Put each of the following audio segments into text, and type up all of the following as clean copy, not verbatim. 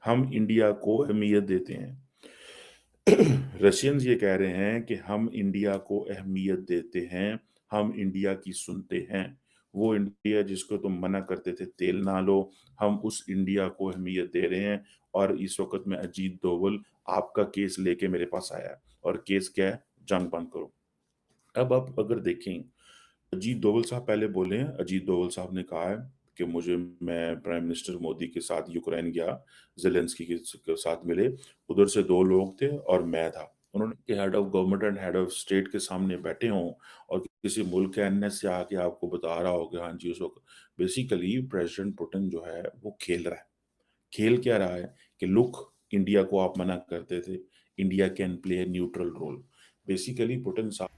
हम इंडिया को अहमियत देते हैं। रशियंस ये कह रहे हैं कि हम इंडिया को अहमियत देते हैं, हम इंडिया की सुनते हैं। वो इंडिया जिसको तुम मना करते थे तेल ना लो, हम उस इंडिया को अहमियत दे रहे हैं। और इस वक़्त में अजीत डोभाल आपका केस लेके मेरे पास आया है और केस क्या है? जंग बंद करो। अब आप अगर देखें, अजीत डोभाल साहब पहले बोले हैं, अजीत डोभाल साहब ने कहा है कि मैं प्राइम मिनिस्टर मोदी के साथ यूक्रेन गया, ज़ेलेंस्की के साथ मिले, उधर से 2 लोग थे और मैं था। उन्होंने कि head of government and head of state के सामने बैठे हों और किसी मुल्क के एनएस से आके आपको बता रहा हो कि हाँ जी, उस वक़्त बेसिकली प्रेज़िडेंट पुतिन जो है, वो खेल रहा है। खेल क्या रहा है कि लुक, इंडिया को आप मना करते थे, India can play a neutral role. Basically Putin साहब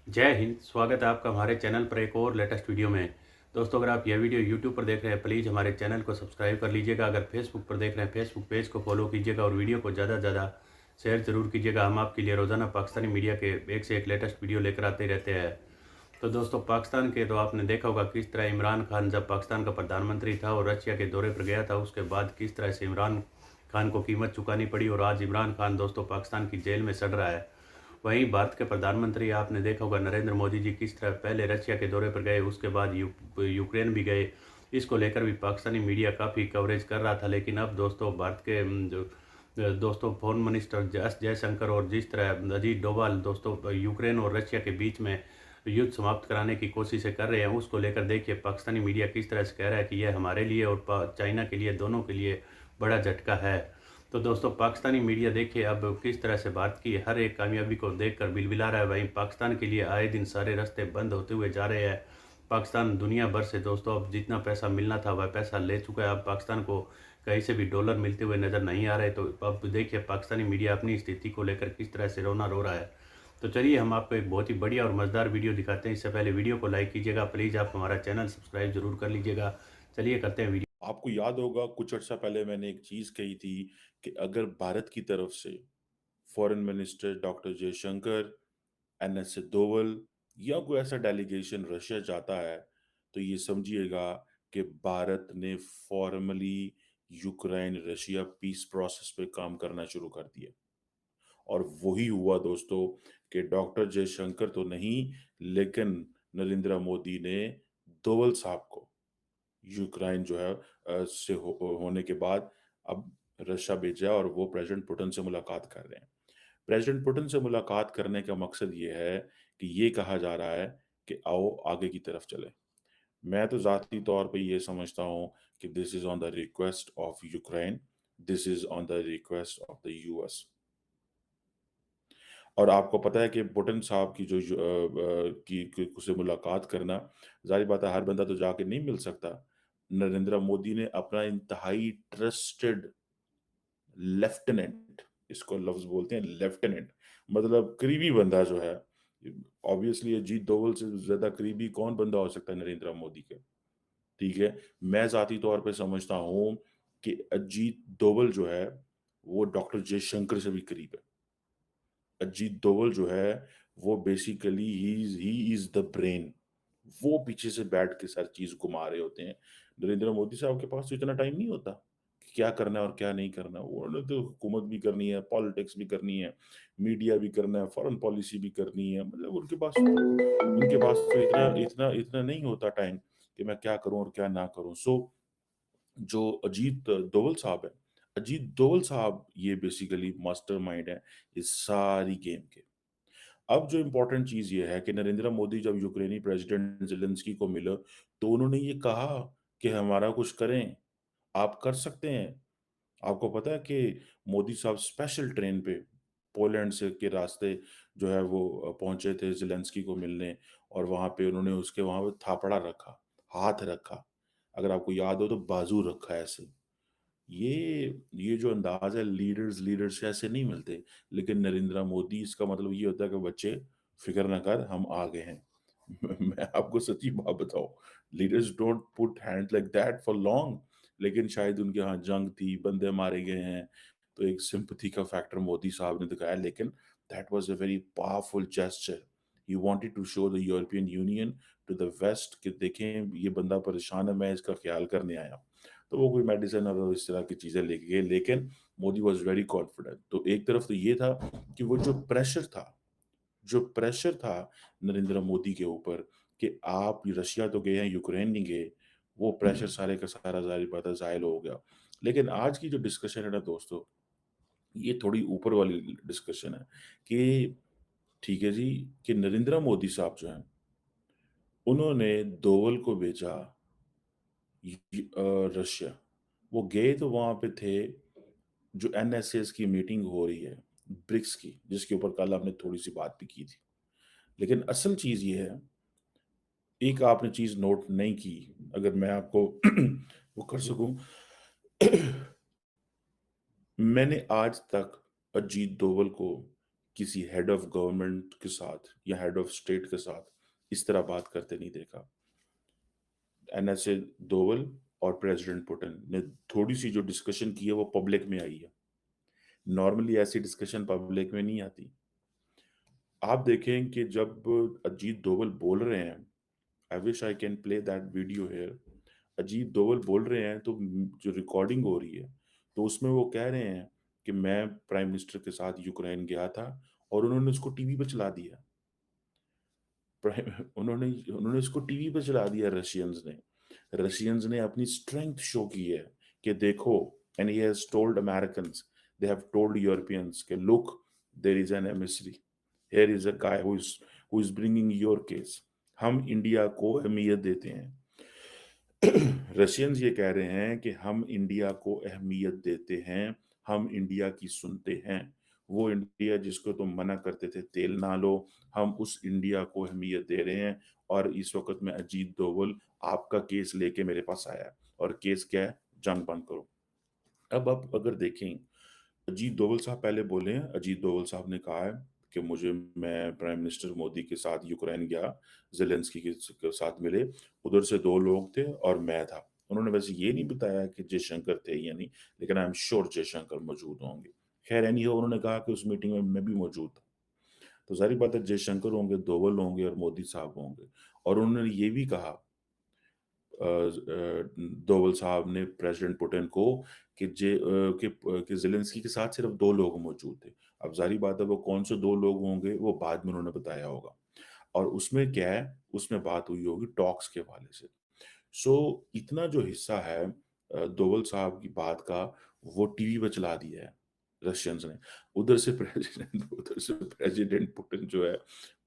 जय हिंद। स्वागत है आपका हमारे चैनल पर एक और लेटेस्ट वीडियो में। दोस्तों, अगर आप यह वीडियो यूट्यूब पर देख रहे हैं, प्लीज़ हमारे चैनल को सब्सक्राइब कर लीजिएगा। अगर फेसबुक पर देख रहे हैं, फेसबुक पेज को फॉलो कीजिएगा और वीडियो को ज़्यादा से ज़्यादा शेयर ज़रूर कीजिएगा। हम आपके लिए रोज़ाना पाकिस्तानी मीडिया के एक से एक लेटेस्ट वीडियो लेकर आते रहते हैं। तो दोस्तों, पाकिस्तान के तो आपने देखा होगा किस तरह इमरान खान जब पाकिस्तान का प्रधानमंत्री था और रशिया के दौरे पर गया था, उसके बाद किस तरह से इमरान खान को कीमत चुकानी पड़ी और आज इमरान खान दोस्तों पाकिस्तान की जेल में सड़ रहा है। वहीं भारत के प्रधानमंत्री आपने देखा होगा नरेंद्र मोदी जी किस तरह पहले रशिया के दौरे पर गए, उसके बाद यूक्रेन भी गए। इसको लेकर भी पाकिस्तानी मीडिया काफ़ी कवरेज कर रहा था। लेकिन अब दोस्तों भारत के जो दोस्तों फॉरेन मिनिस्टर एस जयशंकर और जिस तरह अजीत डोभाल दोस्तों यूक्रेन और रशिया के बीच में युद्ध समाप्त कराने की कोशिशें कर रहे हैं, उसको लेकर देखिए पाकिस्तानी मीडिया किस तरह से कह रहा है कि यह हमारे लिए और चाइना के लिए, दोनों के लिए बड़ा झटका है। तो दोस्तों, पाकिस्तानी मीडिया देखिए अब किस तरह से भारत की हर एक कामयाबी को देखकर बिलबिला रहा है। वहीं पाकिस्तान के लिए आए दिन सारे रास्ते बंद होते हुए जा रहे हैं। पाकिस्तान दुनिया भर से दोस्तों अब जितना पैसा मिलना था वह पैसा ले चुका है। अब पाकिस्तान को कहीं से भी डॉलर मिलते हुए नज़र नहीं आ रहे। तो अब देखिए पाकिस्तानी मीडिया अपनी स्थिति को लेकर किस तरह से रोना रो रहा है। तो चलिए हम आपको एक बहुत ही बढ़िया और मज़ेदार वीडियो दिखाते हैं। इससे पहले वीडियो को लाइक कीजिएगा, प्लीज़ आप हमारा चैनल सब्सक्राइब जरूर कर लीजिएगा। चलिए करते हैं वीडियो। आपको याद होगा कुछ अर्सा पहले मैंने एक चीज़ कही थी कि अगर भारत की तरफ से foreign minister doctor Jaishankar, NS Doval या कोई ऐसा डेलीगेशन रशिया जाता है, तो ये समझिएगा कि भारत ने formally Ukraine Russia peace process पे काम करना शुरू कर दिया। और वही हुआ दोस्तों कि डॉक्टर जयशंकर तो नहीं, लेकिन नरेंद्र मोदी ने डोवल साहब को यूक्रेन जो है होने के बाद अब रशिया भेजा और वो प्रेसिडेंट पुतिन से मुलाकात कर रहे हैं। प्रेसिडेंट पुतिन से मुलाकात करने का मकसद ये है कि ये कहा जा रहा है कि आओ आगे की तरफ चलें। मैं तो ज़ाती तौर पे ये समझता हूँ कि this is on the request of Ukraine, this is on the request of the US. और आपको पता है कि पुतिन साहब की जो की से मुलाकात करना, ज़ाहिर बात है हर बंदा तो जाके नहीं मिल सकता। नरेंद्र मोदी ने अपना इंतहाई ट्रस्टेड लेफ्टिनेंट, इसको लफ्ज़ बोलते हैं लेफ्टिनेंट, मतलब करीबी बंदा जो है, ऑब्वियसली अजीत डोभाल से ज़्यादा करीबी कौन बंदा हो सकता है नरेंद्र मोदी के, ठीक है? मैं ज़ाती तौर पे समझता हूँ कि अजीत डोभाल जो है, वो डॉक्टर जयशंकर से भी करीब है। अजीत डोभाल जो है, वो basically he is the brain. वो पीछे से बैठ के सारी चीज़ घुमा रहे होते हैं। नरेंद्र मोदी साहब के पास तो इतना टाइम नहीं होता कि क्या करना है और क्या नहीं करना। उन्होंने तो हुकूमत भी करनी है, पॉलिटिक्स भी करनी है, मीडिया भी करना है, फॉरेन पॉलिसी भी करनी है। मतलब उनके पास तो इतना इतना इतना नहीं होता टाइम कि मैं क्या करूँ और क्या ना करूँ। सो जो अजीत डोभाल साहब हैं, अजीत डोभाल साहब ये बेसिकली मास्टरमाइंड हैं इस सारी गेम के। अब जो इम्पोर्टेंट चीज़ ये है कि नरेंद्र मोदी जब यूक्रेनी प्रेसिडेंट ज़ेलेंस्की को मिले, तो उन्होंने ये कहा कि हमारा कुछ करें, आप कर सकते हैं। आपको पता है कि मोदी साहब स्पेशल ट्रेन पे पोलैंड से के रास्ते जो है वो पहुँचे थे ज़ेलेंस्की को मिलने और वहाँ पे उन्होंने उसके वहाँ पे थापड़ा रखा, हाथ रखा। अगर आपको याद हो तो बाजू रखा ऐसे। ये जो अंदाज़ है लीडर्स ऐसे नहीं मिलते। लेकिन नरेंद्र मोदी इसका मतलब ये होता है कि बच्चे फ़िक्र ना कर हम आ गए हैं। मैं आपको सच्ची बात बताऊँ, leaders don't put hands like that for long. लेकिन शायद उनके यहाँ जंग थी, बंदे मारे गए हैं, तो एक सिम्पैथी का फैक्टर मोदी साहब ने दिखाया, लेकिन that was a very powerful gesture. He wanted to show the European Union to the west कि देखें ये बंदा परेशान है, मैं इसका ख़्याल करने आया हूँ। तो वो कोई मेडिसिन और इस तरह की चीज़ें लेके गए, लेकिन मोदी वाज़ वेरी कॉन्फिडेंट। तो एक तरफ तो ये था कि वो जो प्रेशर था नरेंद्र मोदी के ऊपर कि आप रशिया तो गए हैं, यूक्रेन नहीं गए, वो प्रेशर सारे का सारा ज़ाहिर बात है ज़ाहिल हो गया। लेकिन आज की जो डिस्कशन है ना दोस्तों, ये थोड़ी ऊपर वाली डिस्कशन है कि ठीक है जी, कि नरेंद्र मोदी साहब जो हैं, उन्होंने दोवल को भेजा रशिया। वो गए तो वहाँ पे थे, जो एनएसएस की मीटिंग हो रही है, ब्रिक्स की, जिसके ऊपर कल आपने थोड़ी-सी बात भी की थी। लेकिन असल चीज़ ये है, एक आपने चीज़ नोट नहीं की, अगर मैं आपको वो कर सकूँ। मैंने आज तक अजीत डोभाल को किसी हेड ऑफ गवर्नमेंट के साथ या हेड ऑफ स्टेट के साथ इस तरह बात करते नहीं देखा। एनएसए डोभाल और प्रेसिडेंट पुतिन ने थोड़ी-सी जो डिस्कशन की है वो पब्लिक में आई है। नॉर्मली ऐसी डिस्कशन पब्लिक में नहीं आती। आप देखें कि जब अजीत डोभाल बोल रहे हैं, I wish I can play that video here. Ajit Doval बोल रहे हैं तो जो रिकॉर्डिंग हो रही है, तो उसमें वो कह रहे हैं कि मैं प्राइम मिनिस्टर के साथ यूक्रेन गया था और उन्होंने उसको टीवी पे चला दिया। प्राइम उन्होंने उन्होंने इसको टीवी पे चला दिया रशियंस ने। रशियंस ने अपनी स्ट्रेंथ शो की है कि देखो, and he has told Americans, they have told Europeans कि look, there is an emissary, here is a guy who is bringing your case. हम इंडिया को अहमियत देते हैं। रशियंस ये कह रहे हैं कि हम इंडिया को अहमियत देते हैं, हम इंडिया की सुनते हैं। वो इंडिया जिसको तुम मना करते थे तेल ना लो, हम उस इंडिया को अहमियत दे रहे हैं। और इस वक़्त में अजीत डोभाल आपका केस लेके मेरे पास आया है, और केस क्या है? जंग बंद करो। अब आप अगर देखें, अजीत डोभाल साहब पहले बोले हैं, अजीत डोभाल साहब ने कहा है कि मैं प्राइम मिनिस्टर मोदी के साथ यूक्रेन गया, ज़ेलेंस्की के साथ मिले, उधर से 2 लोग थे और मैं था। उन्होंने वैसे ये नहीं बताया कि जयशंकर थे या नहीं, लेकिन आई एम श्योर जयशंकर मौजूद होंगे। खैर एनी हाउ, उन्होंने कहा कि उस मीटिंग में मैं भी मौजूद था। तो ज़ाहिर बात है जयशंकर होंगे, डोभाल होंगे और मोदी साहब होंगे। और उन्होंने ये भी कहा डोभाल साहब ने प्रेसिडेंट पुतिन को कि ज़ेलेंस्की के साथ सिर्फ 2 लोग मौजूद थे। अब ज़ाहिर बात है वो कौन से 2 लोग होंगे वो बाद में उन्होंने बताया होगा। और उसमें क्या है, उसमें बात हुई होगी टॉक्स के हवाले से। सो इतना जो हिस्सा है डोभाल साहब की बात का, वो टीवी पे चला दिया है रशियंस ने। उधर से प्रेसिडेंट पुतिन जो है,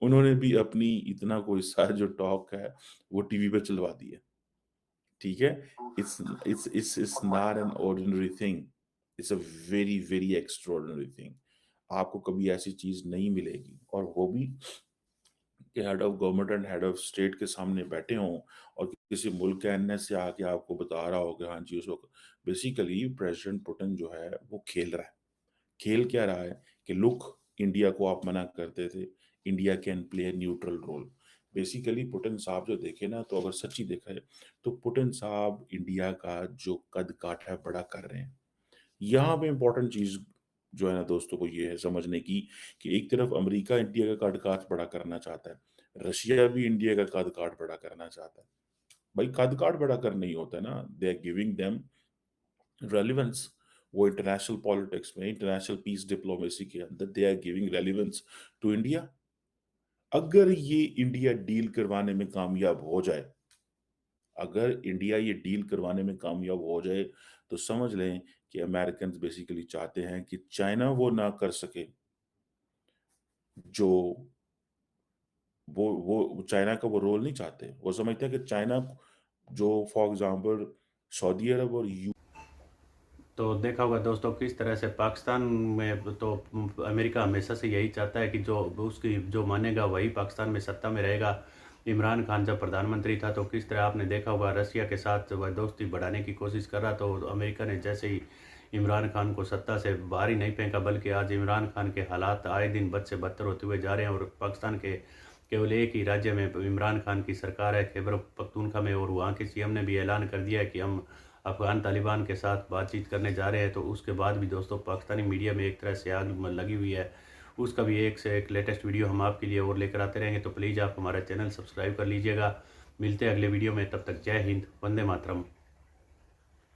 उन्होंने भी अपनी इतना कोई हिस्सा जो टॉक है, वो टीवी पे चलवा दिया। ठीक है? It's not an ordinary thing, it's a very, very extraordinary thing. आपको कभी ऐसी चीज़ नहीं मिलेगी, और वो भी कि head of government and head of state के सामने बैठे हों और किसी मुल्क के एनएस से आके आपको बता रहा हो कि हाँ जी, उस वक़्त बेसिकली प्रेसिडेंट पुतिन जो है, वो खेल रहा है। खेल क्या रहा है कि लुक, इंडिया को आप मना करते थे, India can play a neutral role. Basically Putin साहब जो देखे ना, तो अगर सच्ची देखा है, तो पुतिन साहब इंडिया का जो कद-काठ है बड़ा कर रहे हैं। यहाँ पे इम्पोर्टेंट चीज़ जो है ना दोस्तों, वो ये है समझने की कि एक तरफ अमेरिका इंडिया का कद-काठ बड़ा करना चाहता है, रशिया भी इंडिया का कद-काठ बड़ा करना चाहता है। भाई कद-काठ बड़ा करना ही होता है ना, they are giving them relevance. वो इंटरनेशनल पॉलिटिक्स में, इंटरनेशनल पीस डिप्लोमेसी के अंदर they are giving relevance to India. अगर ये इंडिया डील करवाने में कामयाब हो जाए, अगर इंडिया ये डील करवाने में कामयाब हो जाए, तो समझ लें कि अमेरिकन्स बेसिकली चाहते हैं कि चाइना वो ना कर सके, जो वो चाइना का वो रोल नहीं चाहते। वो समझते हैं कि चाइना जो फॉर एग्ज़ाम्पल सऊदी अरब और यू तो देखा होगा दोस्तों किस तरह से पाकिस्तान में तो अमेरिका हमेशा से यही चाहता है कि जो उसकी जो मानेगा वही पाकिस्तान में सत्ता में रहेगा। इमरान खान जब प्रधानमंत्री था तो किस तरह आपने देखा होगा रसिया के साथ वह दोस्ती बढ़ाने की कोशिश कर रहा, तो अमेरिका ने जैसे ही इमरान खान को सत्ता से बाहर ही नहीं फेंका, बल्कि आज इमरान खान के हालात आए दिन बद से बदतर होते हुए जा रहे हैं। और पाकिस्तान के केवल एक ही राज्य में इमरान खान की सरकार है, खैबर पख्तूनख्वा में, और वहाँ के सीएम ने भी ऐलान कर दिया है कि हम अफ़गान तालिबान के साथ बातचीत करने जा रहे हैं। तो उसके बाद भी दोस्तों पाकिस्तानी मीडिया में एक तरह से आग लगी हुई है। उसका भी एक से एक लेटेस्ट वीडियो हम आपके लिए और लेकर आते रहेंगे, तो प्लीज़ आप हमारा चैनल सब्सक्राइब कर लीजिएगा। मिलते हैं अगले वीडियो में, तब तक जय हिंद, वंदे मातरम।